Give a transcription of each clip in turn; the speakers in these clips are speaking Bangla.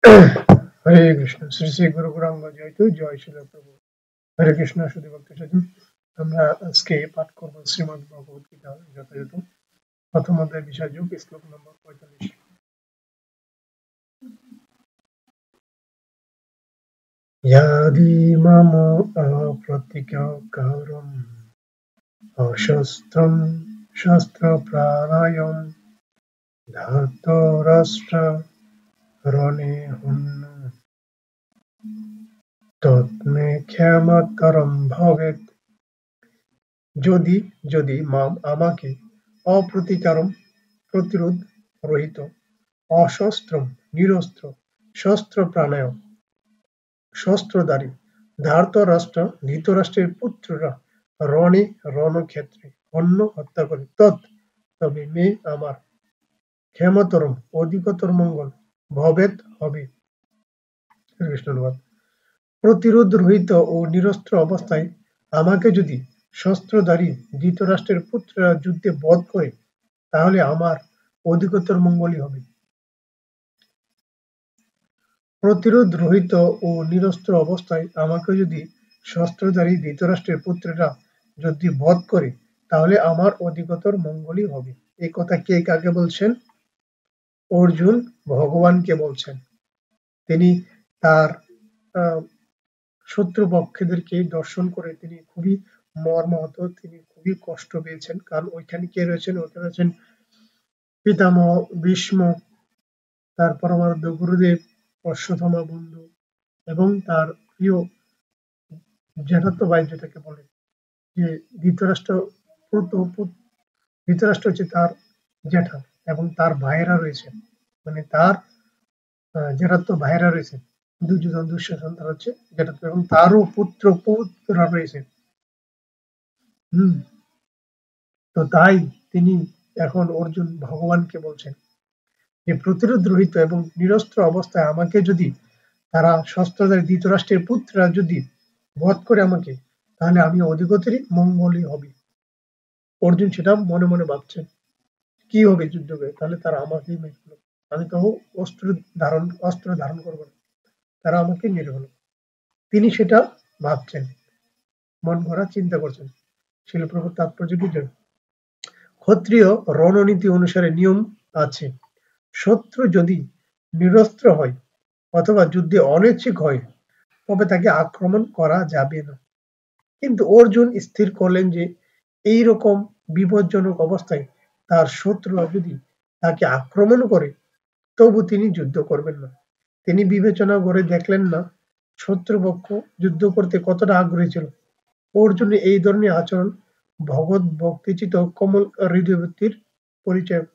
হরে কৃষ্ণ। শ্রী শ্রী গুরু গৌরাঙ্গ জয়তু, জয় শিল প্রভু। হরে কৃষ্ণ। শুধু ভক্তি সাধন, আমরা আজকে পাঠ করব শ্রীমদ ভগবত গীতা যথাযথ প্রথম অধ্যায় বিষয় যোগ, শ্লোক নম্বর 45। ইয়াদি মম অপ্রতিকারম অশস্ত্রম শস্ত্র প্রাণায়াম ধাতরাষ্ট্র রণে হন্য তৎমে ক্ষমতরম ভবেৎ। যদি যদি মাম আমাকে অপ্রতিকারম প্রতিরোধ রহিত অশস্ত্রম নিরস্ত্র শস্ত্র প্রাণায়াম শস্ত্রধারী ধার্তরাষ্ট্র ধৃতরাষ্ট্রের পুত্ররা রণে রণক্ষেত্রে অন্য হত্যা করে তবে মে আমার ক্ষেমতরম অধিকতর মঙ্গল ভবেৎ হবে। কৃষ্ণবাদ। প্রতিরোধ রহিত ও নিরস্ত্র অবস্থায় আমাকে যদি শস্ত্রধারী ধৃতরাষ্ট্রের পুত্ররা যুদ্ধে বধ করে, তাহলে আমার অধিকতর মঙ্গলই হবে। প্রতিরোধ রহিত ও নিরস্ত্র অবস্থায় আমাকে যদি শস্ত্রধারী ধৃতরাষ্ট্রের পুত্ররা যদি বধ করে, তাহলে আমার অধিকতর মঙ্গলই হবে। এই কথা কে কাকে বলছেন? অর্জুন ভগবানকে বলছেন। তিনি তার শত্রুপক্ষদেরকে দর্শন করে তিনি খুবই মর্মাহত, তিনি খুবই কষ্ট পেয়েছেন। কারণ ওইখানে কে রয়েছেন? ওইখানে রয়েছেন পিতামহ ভীষ্ম, তার পরমারাধ্য গুরুদেব, অশ্বত্থামা বন্ধু এবং তার প্রিয় জ্যাঠাতো ভাই, যেটাকে বলে যে ধৃতরাষ্ট্র ধৃতরাষ্ট্র হচ্ছে তার জ্যাঠা, এবং তার ভাইয়েরা রয়েছে, মানে তার জ্যাঠাতো ভাইয়েরা রয়েছে, দুর্যোধন দুঃশাসন তারা হচ্ছে জ্যাঠাতো, এবং তারও পৌত্ররা রয়েছে। তো তাই তিনি এখন অর্জুন ভগবানকে বলছেন যে প্রতিরোধ রহিত এবং নিরস্ত্র অবস্থায় আমাকে যদি তারা শস্ত্রধারী ধৃতরাষ্ট্রের পুত্ররা যদি বধ করে আমাকে, তাহলে আমি অধিকতরই মঙ্গলই হবে। অর্জুন সেটা মনে মনে ভাবছেন, কি হবে যুদ্ধ করে, তাহলে তারা আমাকেই মেরে ফেলো, আমি তো অস্ত্র ধারণ করবো না, তারা আমাকে মেরে ফেলো। তিনি সেটা ভাবছেন, মন গড়া চিন্তা করছেন। শিলপ্রভুর তাৎপর্য কি? ক্ষত্রিয় রণনীতি অনুসারে নিয়ম আছে, শত্রু যদি নিরস্ত্র হয় অথবা যুদ্ধে অনিচ্ছুক হয়, তবে তাকে আক্রমণ করা যাবে না। কিন্তু অর্জুন স্থির করলেন যে এই রকম বিপজ্জনক অবস্থায় তার শত্রুরা যদি তাকে আক্রমণ করে, তবু তিনি যুদ্ধ করবেন না। তিনি বিবেচনা করে দেখলেন না শত্রুপক্ষ যুদ্ধ করতে কতটা আগ্রহী ছিল। অর্জুনের এই ধরনের আচরণ ভগবত ভক্তিচিত কমল হৃদয়বৃত্তির পরিচয়।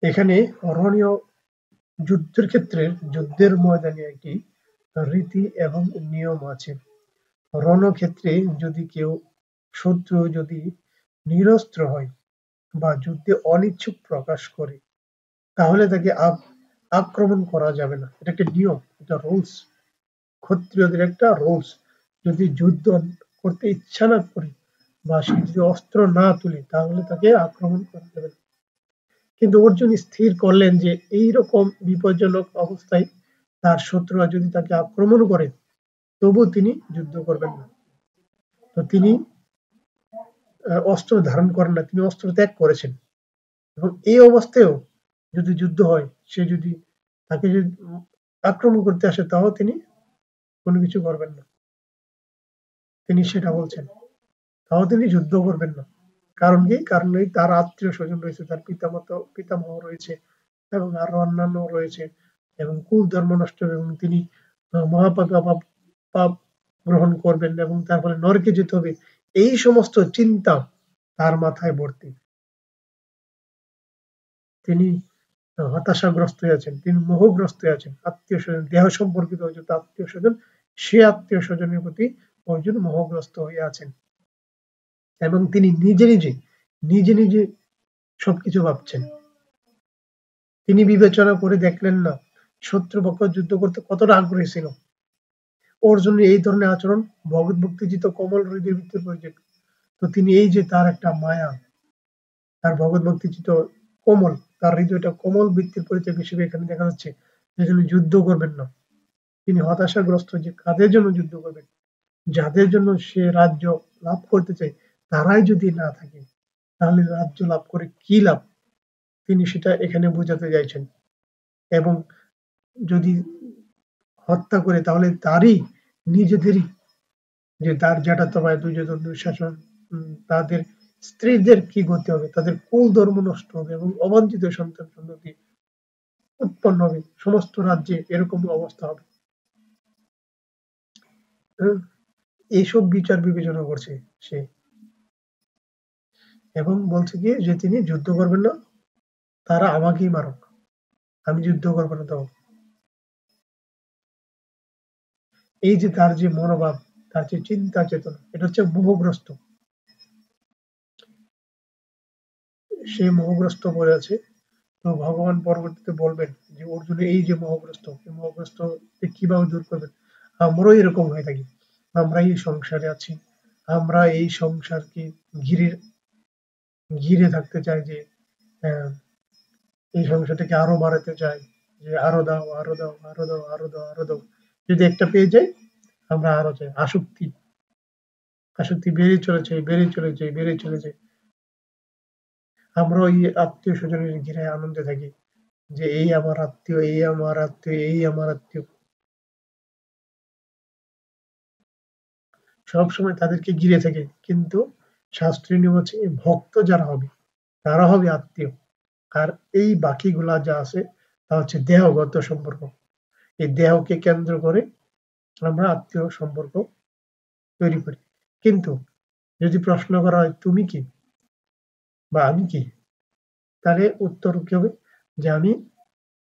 এখানে রণীয় যুদ্ধের ক্ষেত্রে যুদ্ধের ময়দানে একটি রীতি এবং নিয়ম আছে। রণক্ষেত্রে যদি কেউ শত্রু যদি নিরস্ত্র হয় বা যুদ্ধে অনিচ্ছুক প্রকাশ করে, তাহলে তাকে আক্রমণ করা যাবে না। এটা একটা নিয়ম, এটা রুলস, ক্ষত্রিয়দের একটা রুলস। যদি যুদ্ধ করতে ইচ্ছা না করে বা সে যদি অস্ত্র না তুলে, তাহলে তাকে আক্রমণ করা যাবে না। কিন্তু অর্জুন স্থির করলেন যে এই রকম বিপজ্জনক অবস্থায় তার শত্রুরা যদি তাকে আক্রমণ করে, তবু তিনি যুদ্ধ করবেন না। তো তিনি অস্ত্র ধারণ করেন না, তিনি অস্ত্র ত্যাগ করেছেন। এবং এই অবস্থায়ও যদি যুদ্ধ হয়, সে যদি তাকে যদি আক্রমণ করতে আসে, তাও তিনি কোনো কিছু করবেন না। তিনি সেটা বলছেন, তাও তিনি যুদ্ধ করবেন না। কারণ কি? কারণ এই তার আত্মীয় স্বজন রয়েছে, তার পিতামহ রয়েছে, এবং আরো অন্যান্য রয়েছে, এবং কুল ধর্ম নষ্ট হবে, এবং তিনি পাপ গ্রহণ করবেন এবং তার ফলে নরকে যেতে হবে। এই সমস্ত চিন্তা তার মাথায় ভর্তি। তিনি হতাশাগ্রস্ত হয়ে আছেন, তিনি মোহগ্রস্ত হয়ে আছেন। আত্মীয় স্বজন, দেহ সম্পর্কিত যত আত্মীয় স্বজন, সে আত্মীয় স্বজনের প্রতি অর্জুন মোহগ্রস্ত হয়ে আছেন, এবং তিনি নিজে নিজে সবকিছু ভাবছেন। তিনি বিবেচনা করে দেখলেন না শত্রুপক্ষ যুদ্ধ করতে কতটা আগ্রহী ছিল। অর্জুনের এই ধরনের আচরণ ভগবত ভক্তিজিত কমল হৃদয় বৃত্তির পরিচয়। তো তিনি এই যে তার একটা মায়া, তার ভগবত ভক্তিচিত কোমল, তার হৃদয়টা কোমল বৃত্তির পরিচয় হিসেবে এখানে দেখা যাচ্ছে যে তিনি যুদ্ধ করবেন না। তিনি হতাশাগ্রস্ত যে কাদের জন্য যুদ্ধ করবেন, যাদের জন্য সে রাজ্য লাভ করতে চায় তারাই যদি না থাকে তাহলে রাজ্য লাভ করে কি লাভ, তিনি সেটা এখানে বোঝাতে চাইছেন। এবং যদি হত্যা করে তাহলে তারই নিজেদেরই, যে তার জ্যাঠাতো ভাই দুর্যোধন দুঃশাসন, তাদের স্ত্রীদের কি গতি হবে, তাদের কুল ধর্ম নষ্ট হবে এবং অবাঞ্ছিত সন্তান সন্ততি উৎপন্ন হবে, সমস্ত রাজ্যে এরকম অবস্থা হবে। এইসব বিচার বিবেচনা করছে সে, এবং বলছে কি যে তিনি যুদ্ধ করবেন না, তারা আমাকেই মারুক, আমি যুদ্ধ করবো না। তাও এই যে তার যে মনোভাব, তার যে চিন্তা চেতনা, এটা হচ্ছে মোহগ্রস্ত। সে মোহগ্রস্ত বলে আছে। তো ভগবান পরবর্তীতে বলবেন যে অর্জুনের এই যে মোহগ্রস্ত, এই মোহগ্রস্ত কিভাবে দূর করবেন। আমরাও এরকম হয়ে থাকি, আমরা এই সংসারে আছি, আমরা এই সংসারকে ঘিরে ঘিরে থাকতে চাই, যে এই সংসারটাকে আরো বাড়াতে চাই, যে আরো দাও আরো দাও আরো দাও আরো দাও আরো দাও, যদি একটা পেয়ে যাই আমরা আরো চাই। আসক্তি, আসক্তি বেড়ে চলেছে বেড়ে চলেছে বেড়ে চলেছে। আমরা ওই আত্মীয় স্বজনের ঘিরে আনন্দে থাকি, যে এই আমার আত্মীয়, এই আমার আত্মীয়, এই আমার আত্মীয়, সবসময় তাদেরকে ঘিরে থাকে। কিন্তু শাস্ত্রীয় নিয়ম হচ্ছে ভক্ত যারা হবে তারা হবে আত্মীয়, আর এই বাকিগুলা যা আছে তা হচ্ছে দেহগত সম্পর্ক। এই দেহকে কেন্দ্র করে আমরা আত্মীয় সম্পর্ক তৈরি করি। কিন্তু যদি প্রশ্ন করা হয় তুমি কি বা আমি কি, তাহলে উত্তর কি হবে, যে আমি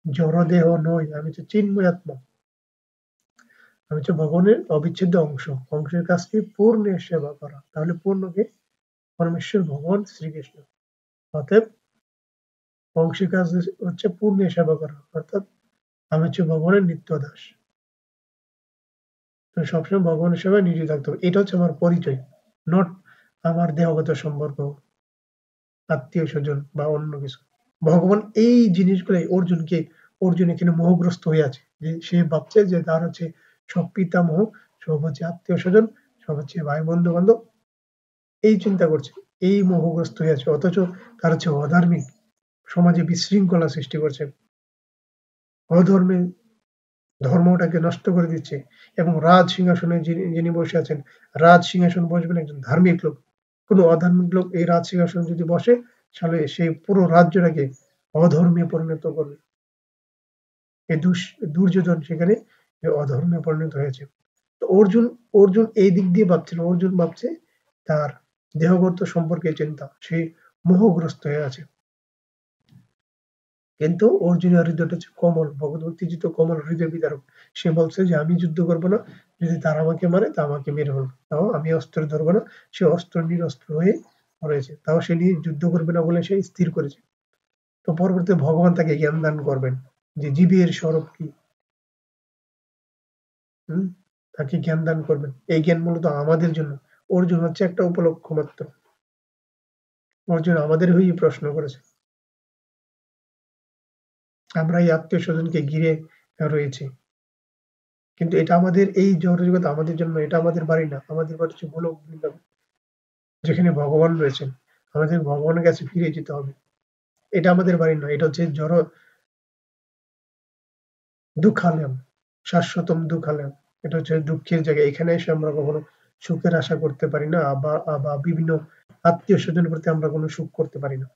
জড়দেহ নই, আমি হচ্ছে চিন্ময় আত্মা, আমি হচ্ছে ভগবানের অবিচ্ছেদ্য অংশ। অংশের কাজ কি? পূর্ণের সেবা করা। তাহলে পূর্ণকে? পরমেশ্বর ভগবান শ্রীকৃষ্ণ। অতএব অংশের কাজ হচ্ছে পূর্ণের সেবা করা, অর্থাৎ আমি হচ্ছে ভগবানের নিত্য দাস। তো সবসময় ভগবানের সেবায় নিয়োজিত থাকতে হবে, এটা হচ্ছে আমার পরিচয়, নট আমার দেহগত সম্পর্ক, আত্মীয় স্বজন বা অন্য কিছু। ভগবান এই জিনিসগুলাই অর্জুন এখানে মোহগ্রস্ত হয়ে আছে, যে সে ভাবছে যে তার হচ্ছে সব পিতামহ, সব হচ্ছে আত্মীয় স্বজন, সব হচ্ছে ভাই বন্ধু বান্ধব, এই চিন্তা করছে, এই মোহগ্রস্ত হয়ে আছে। অথচ তার হচ্ছে অধার্মিক সমাজে বিশৃঙ্খলা সৃষ্টি করছে, অধর্মে ধর্মটাকে নষ্ট করে দিচ্ছে। এবং রাজ সিংহাসনে যিনি বসে আছেন, রাজ সিংহাসন বসবেন একজন ধার্মিক লোক। কোনো অধার্মিক লোক এই রাজ সিংহাসনে যদি বসে, তাহলে সেই পুরো রাজ্যটাকে অধর্মে পরিণত করবে। এই দুর্যোধন সেখানে অধর্মে পরিণত হয়েছে। তো অর্জুন এই দিক দিয়ে ভাবছিল, অর্জুন ভাবছে তার দেহগত সম্পর্কে চিন্তা, সে মোহগ্রস্ত হয়ে আছে। কিন্তু অর্জুনের হৃদয়টা হচ্ছে কোমল, ভগবত কোমল হৃদয় বিদারক। সে বলছে যে আমি যুদ্ধ করবো না, যদি তারা আমাকে মারে তা আমাকে মেরে ফেলবে, তাও আমি অস্ত্র ধরবো না। সে অস্ত্র নিরস্ত্র হয়ে রয়েছে, তাও সে নিয়ে যুদ্ধ করবে না বলে সে স্থির করেছে। তো পরবর্তীতে ভগবান তাকে জ্ঞান দান করবেন যে জীবের স্বরূপ কি, তাকে জ্ঞান দান করবেন। এই জ্ঞান মূলত আমাদের জন্য, অর্জুন হচ্ছে একটা উপলক্ষ মাত্র। অর্জুন আমাদের হয়েই প্রশ্ন করেছে। আমরা এই আত্মীয় স্বজনকে ঘিরে রয়েছি, কিন্তু এটা আমাদের এই জড়জগৎ আমাদের জন্য, এটা আমাদের বাড়ি না। আমাদের বাড়ি হচ্ছে গোলক বৃন্দাবন, যেখানে ভগবান রয়েছেন। আমাদের ভগবানের কাছে ফিরে যেতে হবে। এটা আমাদের বাড়ি নয়, এটা হচ্ছে জড় দুঃখালয়, শাশ্বতম দুঃখালয়। এটা হচ্ছে দুঃখের জায়গা। এখানে এসে আমরা কখনো সুখের আশা করতে পারি না, বা বিভিন্ন আত্মীয় স্বজনের প্রতি আমরা কোনো সুখ করতে পারি না।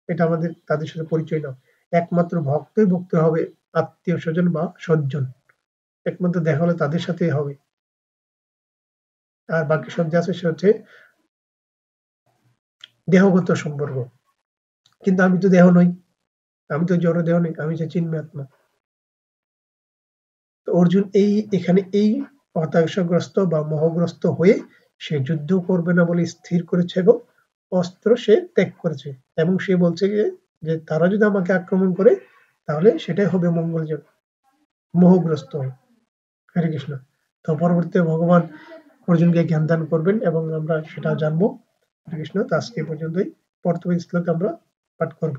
এটা আমাদের তাদের সাথে পরিচয় না। একমাত্র ভক্তই ভক্ত হবে আত্মীয় স্বজন বা সজ্জন, একমাত্র দেখা হলে তাদের সাথে হবে। আর বাকি সব যা আছে সে হচ্ছে দেহগত সম্পর্ক। কিন্তু আমি তো দেহ নই, আমি তো জড় দেহ নই, আমি যে চিন্ময় আত্মা। তো অর্জুন এখানে এই হতাশাগ্রস্ত বা মোহগ্রস্ত হয়ে সে যুদ্ধ করবে না বলে স্থির করেছে, এবং অস্ত্র সে ত্যাগ করেছে। এবং সে বলছে যে তারা যদি আমাকে আক্রমণ করে তাহলে সেটাই হবে মঙ্গলজনক, মোহগ্রস্ত হয়। হরে কৃষ্ণ। তো পরবর্তীতে ভগবান অর্জুনকে জ্ঞান দান করবেন এবং আমরা সেটা জানবো। হরে কৃষ্ণ। তো আজকে পর্যন্তই, পরবর্তী শ্লোক আমরা পাঠ করব।